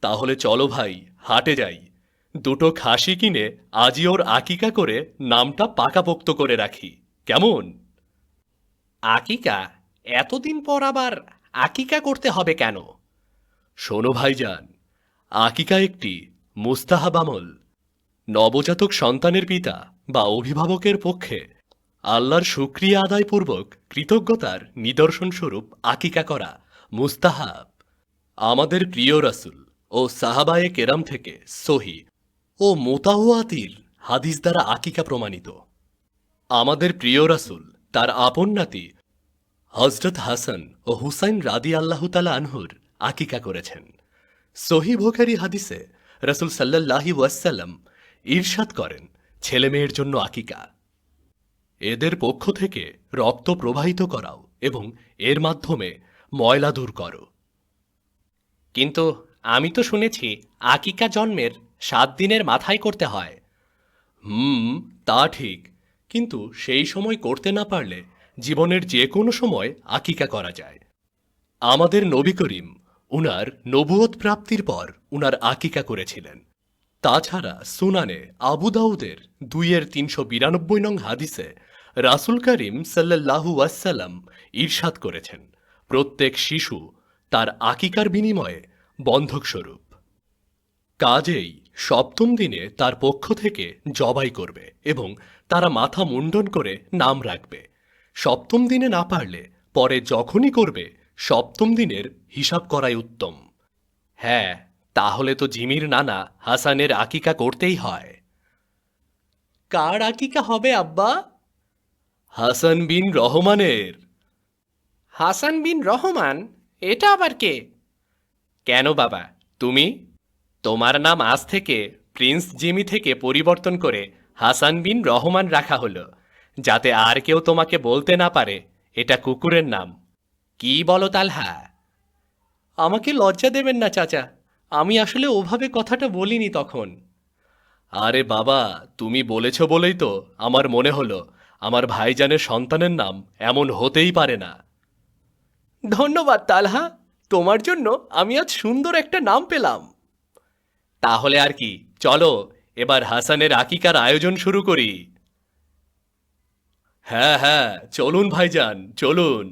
তাহলে চলো ভাই, হাটে যাই। দুটো খাসি কিনে আজই ওর আকিকা করে নামটা পাকাপোক্ত করে রাখি, কেমন? আকিকা? এতদিন পর আবার আকিকা করতে হবে কেন? শোনো ভাইজান, আকিকা একটি মুস্তাহাব আমল। নবজাতক সন্তানের পিতা বা অভিভাবকের পক্ষে আল্লাহর শুকরিয়া আদায়পূর্বক কৃতজ্ঞতার নিদর্শন স্বরূপ আকিকা করা মুস্তাহাব। আমাদের প্রিয় রাসূল ও সাহাবায়ে কেরাম থেকে সহি ও মোতাওয়াতির হাদিস দ্বারা আকিকা প্রমাণিত। আমাদের প্রিয় রাসূল তার আপন নাতি হযরত হাসান ও হুসাইন রাদি আল্লাহ তালা আনহুর আকিকা করেছেন। সহি বুখারী হাদিসে রাসূল সাল্লাল্লাহু ওয়াসাল্লাম ইরশাদ করেন, ছেলে মেয়ের জন্য আকিকা। এদের পক্ষ থেকে রক্ত প্রবাহিত করাও এবং এর মাধ্যমে ময়লা দূর করো। কিন্তু আমি তো শুনেছি আকিকা জন্মের 7 দিনের মাথায় করতে হয়। হুম, তা ঠিক, কিন্তু সেই সময় করতে না পারলে জীবনের যে কোনো সময় আকিকা করা যায়। আমাদের নবী করিম উনার নবুয়ত প্রাপ্তির পর উনার আকিকা করেছিলেন। তাছাড়া সুনানে আবু দাউদের 2-392 নং হাদিসে রাসূল করিম সাল্লাল্লাহু ওয়াসাল্লাম ইরশাদ করেছেন, প্রত্যেক শিশু তার আকিকার বিনিময়ে বন্ধক স্বরূপ। কাজেই সপ্তম দিনে তার পক্ষ থেকে জবাই করবে এবং তারা মাথা মুন্ডন করে নাম রাখবে। সপ্তম দিনে না পারলে পরে যখনই করবে সপ্তম দিনের হিসাব করাই উত্তম। হ্যাঁ, তাহলে তো জিমির নানা হাসানের আকিকা করতেই হয়। কার আকিকা হবে আব্বা? হাসান বিন রহমানের। হাসান বিন রহমান? এটা আবার কে? কেন বাবা, তুমি? তোমার নাম আজ থেকে প্রিন্স জিমি থেকে পরিবর্তন করে হাসান বিন রহমান রাখা হলো, যাতে আর কেউ তোমাকে বলতে না পারে এটা কুকুরের নাম। কি বলো তালহা? আমাকে লজ্জা দেবেন না চাচা, আমি আসলে ওভাবে কথাটা বলিনি তখন। আরে বাবা, তুমি বলেছ বলেই তো আমার মনে হলো আমার ভাইজানের সন্তানের নাম এমন হতেই পারে না। ধন্যবাদ তালহা, তোমার জন্য আমি আজ সুন্দর একটা নাম পেলাম। তাহলে আর কি, চলো এবার হাসানের আকিকার আয়োজন শুরু করি। হ্যাঁ হ্যাঁ, চলুন ভাইজান, চলুন।